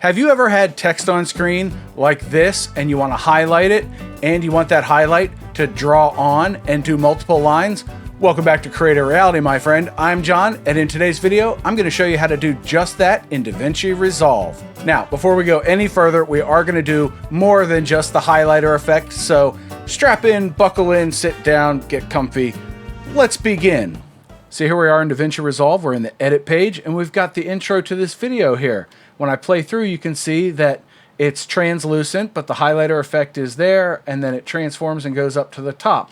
Have you ever had text on screen like this and you want to highlight it and you want that highlight to draw on and do multiple lines? Welcome back to Creative Reality, my friend. I'm John, and in today's video, I'm going to show you how to do just that in DaVinci Resolve. Now, before we go any further, we are going to do more than just the highlighter effect, so strap in, buckle in, sit down, get comfy. Let's begin. So here we are in DaVinci Resolve. We're in the edit page, and we've got the intro to this video here. When I play through, you can see that it's translucent, but the highlighter effect is there, and then it transforms and goes up to the top.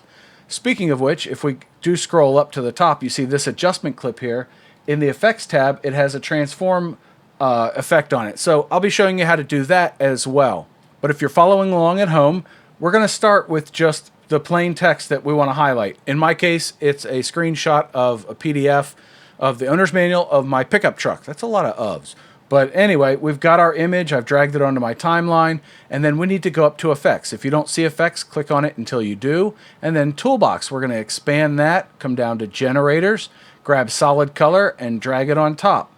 Speaking of which, if we do scroll up to the top, you see this adjustment clip here. In the effects tab, it has a transform effect on it. So I'll be showing you how to do that as well. But if you're following along at home, we're going to start with just the plain text that we want to highlight. In my case, it's a screenshot of a PDF of the owner's manual of my pickup truck. That's a lot of ofs. But anyway, we've got our image. I've dragged it onto my timeline, and then we need to go up to effects. If you don't see effects, click on it until you do. And then toolbox, we're going to expand that, come down to generators, grab solid color, and drag it on top.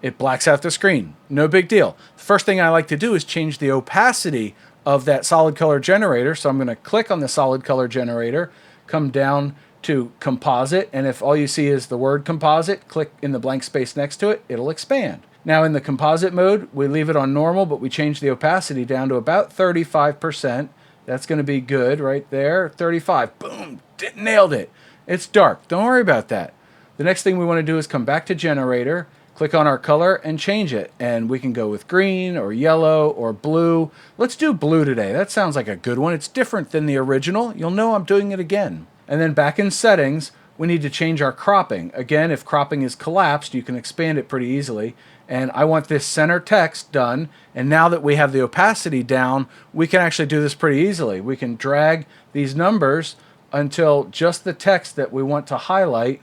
It blacks out the screen. No big deal. The first thing I like to do is change the opacity of that solid color generator. So I'm going to click on the solid color generator, come down to composite, and if all you see is the word composite, click in the blank space next to it, it'll expand. Now in the composite mode, we leave it on normal, but we change the opacity down to about 35%. That's going to be good right there. 35. Boom. Nailed it. It's dark. Don't worry about that. The next thing we want to do is come back to generator, click on our color, and change it. And we can go with green or yellow or blue. Let's do blue today. That sounds like a good one. It's different than the original. You'll know I'm doing it again. And then back in settings, we need to change our cropping. Again, if cropping is collapsed, you can expand it pretty easily. And I want this center text done. And now that we have the opacity down, we can actually do this pretty easily. We can drag these numbers until just the text that we want to highlight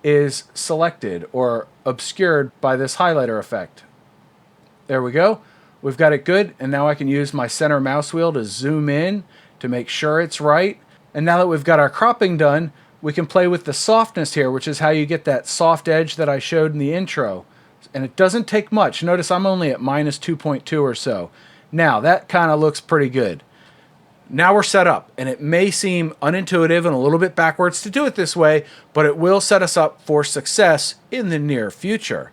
is selected or obscured by this highlighter effect. There we go. We've got it good. And now I can use my center mouse wheel to zoom in to make sure it's right. And now that we've got our cropping done, we can play with the softness here, which is how you get that soft edge that I showed in the intro. And it doesn't take much. Notice I'm only at minus 2.2 or so. Now that kind of looks pretty good. Now we're set up, and it may seem unintuitive and a little bit backwards to do it this way, but it will set us up for success in the near future.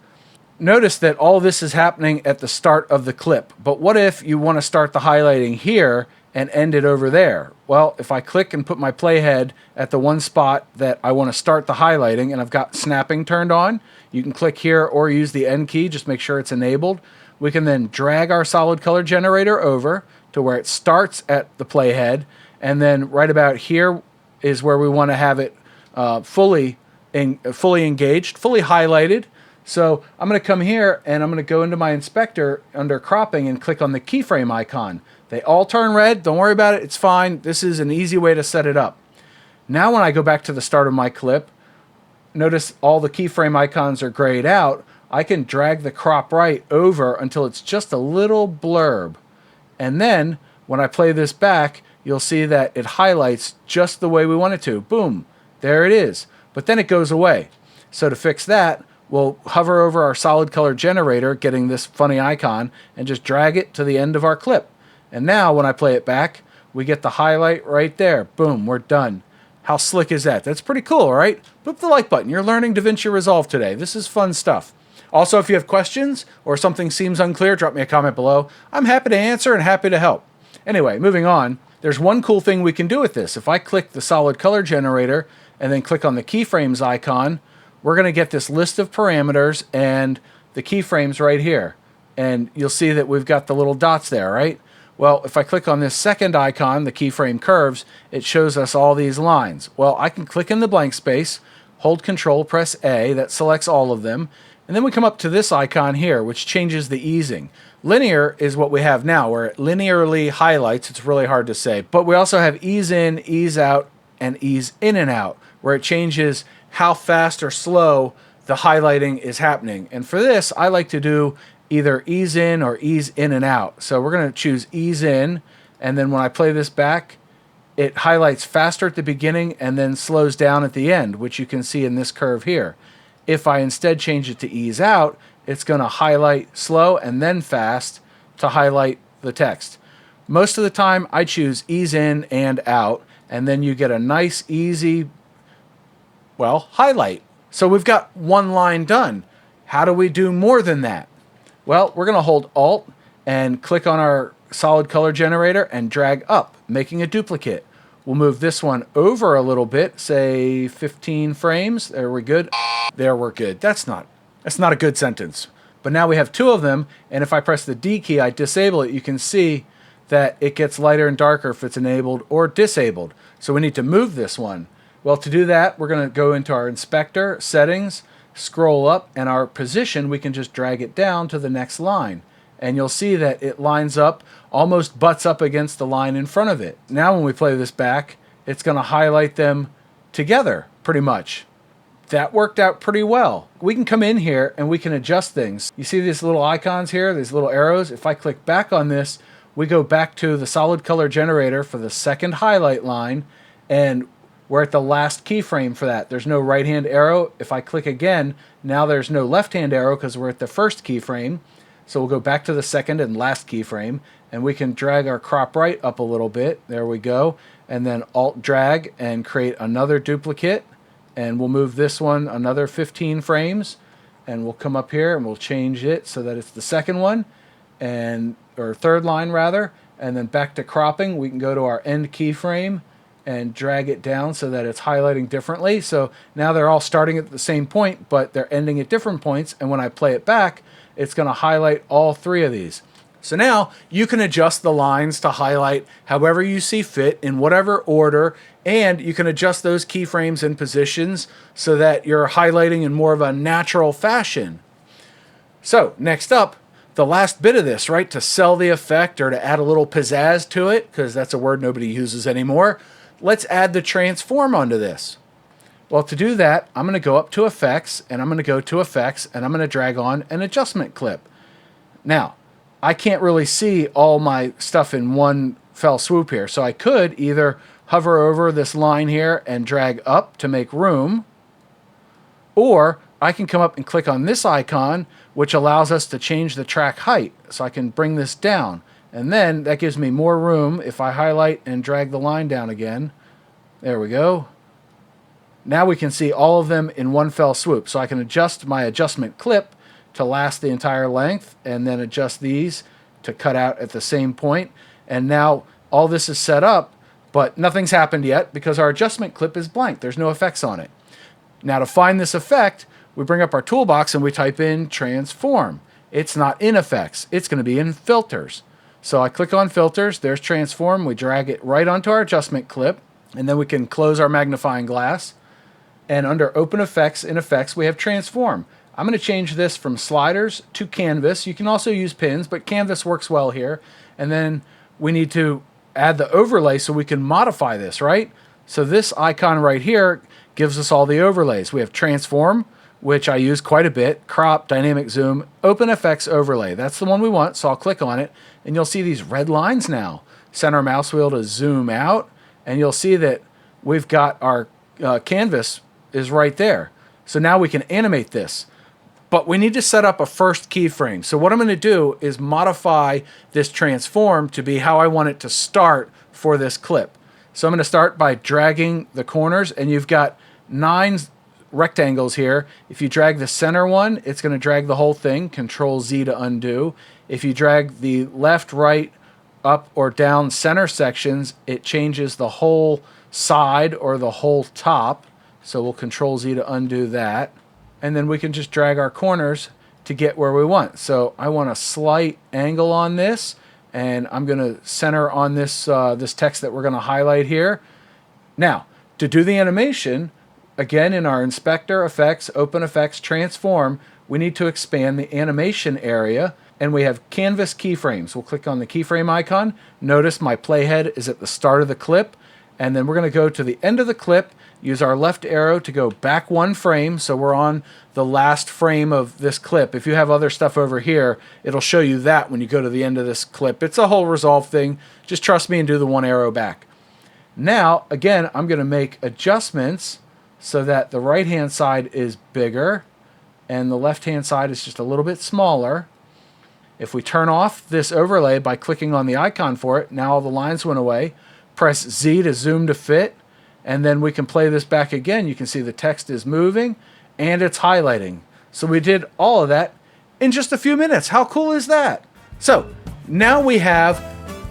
Notice that all this is happening at the start of the clip, but what if you want to start the highlighting here and end it over there? Well, if I click and put my playhead at the one spot that I want to start the highlighting, and I've got snapping turned on, you can click here or use the N key, just make sure it's enabled. We can then drag our solid color generator over to where it starts at the playhead, and then right about here is where we want to have it fully engaged, fully highlighted. So I'm going to come here and I'm going to go into my inspector under cropping and click on the keyframe icon. They all turn red. Don't worry about it. It's fine. This is an easy way to set it up. Now when I go back to the start of my clip, notice all the keyframe icons are grayed out. I can drag the crop right over until it's just a little blurb. And then when I play this back, you'll see that it highlights just the way we want it to. Boom. There it is. But then it goes away. So to fix that, we'll hover over our solid color generator, getting this funny icon, and just drag it to the end of our clip. And now when I play it back, we get the highlight right there. Boom, we're done. How slick is that? That's pretty cool, right? Click the like button. You're learning DaVinci Resolve today. This is fun stuff. Also, if you have questions or something seems unclear, drop me a comment below. I'm happy to answer and happy to help. Anyway, moving on. There's one cool thing we can do with this. If I click the solid color generator and then click on the keyframes icon, we're going to get this list of parameters and the keyframes right here. And you'll see that we've got the little dots there, right? Well, if I click on this second icon, the keyframe curves, it shows us all these lines. Well, I can click in the blank space, hold Control, press A, that selects all of them, and then we come up to this icon here, which changes the easing. Linear is what we have now, where it linearly highlights. It's really hard to say. But we also have ease in, ease out, and ease in and out, where it changes how fast or slow the highlighting is happening. And for this, I like to do either ease in or ease in and out. So we're going to choose ease in, and then when I play this back, it highlights faster at the beginning and then slows down at the end, which you can see in this curve here. If I instead change it to ease out, it's going to highlight slow and then fast to highlight the text. Most of the time I choose ease in and out, and then you get a nice easy, well, highlight. So we've got one line done. How do we do more than that? Well, we're going to hold Alt and click on our solid color generator and drag up, making a duplicate. We'll move this one over a little bit, say 15 frames. There we're good. There we're good. That's not a good sentence. But now we have two of them, and if I press the D key, I disable it, you can see that it gets lighter and darker if it's enabled or disabled. So we need to move this one. Well, to do that, we're going to go into our inspector, settings, scroll up, and our position, we can just drag it down to the next line. And you'll see that it lines up, almost butts up against the line in front of it. Now when we play this back, it's going to highlight them together, pretty much. That worked out pretty well. We can come in here and we can adjust things. You see these little icons here, these little arrows? If I click back on this, we go back to the solid color generator for the second highlight line, and we're at the last keyframe for that. There's no right-hand arrow. If I click again, now there's no left-hand arrow because we're at the first keyframe. So we'll go back to the second and last keyframe, and we can drag our crop right up a little bit. There we go. And then Alt drag and create another duplicate. And we'll move this one another 15 frames. And we'll come up here and we'll change it so that it's the second one, or third line rather. And then back to cropping, we can go to our end keyframe and drag it down so that it's highlighting differently. So now they're all starting at the same point, but they're ending at different points. And when I play it back, it's going to highlight all three of these. So now you can adjust the lines to highlight however you see fit in whatever order, and you can adjust those keyframes and positions so that you're highlighting in more of a natural fashion. So next up, the last bit of this, right, to sell the effect or to add a little pizzazz to it, because that's a word nobody uses anymore, let's add the transform onto this. Well, to do that, I'm going to go up to Effects, and I'm going to go to Effects, and I'm going to drag on an adjustment clip. Now, I can't really see all my stuff in one fell swoop here, so I could either hover over this line here and drag up to make room, or I can come up and click on this icon, which allows us to change the track height. So I can bring this down, and then that gives me more room if I highlight and drag the line down again. There we go. Now we can see all of them in one fell swoop. So I can adjust my adjustment clip to last the entire length, and then adjust these to cut out at the same point. And now all this is set up, but nothing's happened yet because our adjustment clip is blank. There's no effects on it. Now to find this effect, we bring up our toolbox and we type in transform. It's not in effects. It's going to be in filters. So I click on filters. There's transform. We drag it right onto our adjustment clip, and then we can close our magnifying glass. And under open effects, in effects, we have transform. I'm going to change this from sliders to canvas. You can also use pins, but canvas works well here. And then we need to add the overlay so we can modify this, right? So this icon right here gives us all the overlays. We have transform, which I use quite a bit, crop, dynamic zoom, open effects overlay. That's the one we want, so I'll click on it, and you'll see these red lines now. Center our mouse wheel to zoom out, and you'll see that we've got our canvas is right there. So now we can animate this. But we need to set up a first keyframe. So what I'm going to do is modify this transform to be how I want it to start for this clip. So I'm going to start by dragging the corners, and you've got 9 rectangles here. If you drag the center one, it's going to drag the whole thing. Control Z to undo. If you drag the left, right, up, or down center sections, it changes the whole side or the whole top. So we'll Control Z to undo that. And then we can just drag our corners to get where we want. So I want a slight angle on this, and I'm going to center on this, this text that we're going to highlight here. Now, to do the animation, again in our inspector, effects, open effects, transform, we need to expand the animation area, and we have canvas keyframes. We'll click on the keyframe icon. Notice my playhead is at the start of the clip, and then we're going to go to the end of the clip, use our left arrow to go back 1 frame, so we're on the last frame of this clip. If you have other stuff over here, it'll show you that when you go to the end of this clip. It's a whole Resolve thing. Just trust me and do the 1 arrow back. Now, again, I'm going to make adjustments so that the right-hand side is bigger, and the left-hand side is just a little bit smaller. If we turn off this overlay by clicking on the icon for it, now all the lines went away. Press Z to zoom to fit, and then we can play this back again. You can see the text is moving and it's highlighting. So we did all of that in just a few minutes. How cool is that? So now we have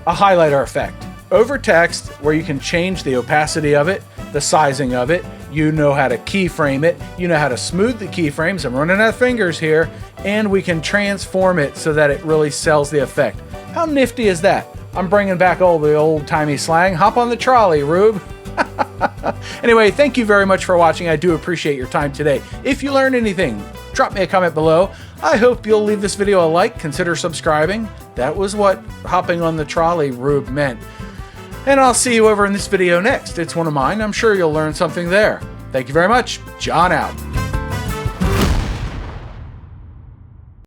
a highlighter effect over text where you can change the opacity of it, the sizing of it. You know how to keyframe it. You know how to smooth the keyframes. I'm running out of fingers here. And we can transform it so that it really sells the effect. How nifty is that? I'm bringing back all the old-timey slang. Hop on the trolley, Rube. Anyway, thank you very much for watching. I do appreciate your time today. If you learned anything, drop me a comment below. I hope you'll leave this video a like, consider subscribing. That was what hopping on the trolley, Rube, meant. And I'll see you over in this video next. It's one of mine. I'm sure you'll learn something there. Thank you very much. John out.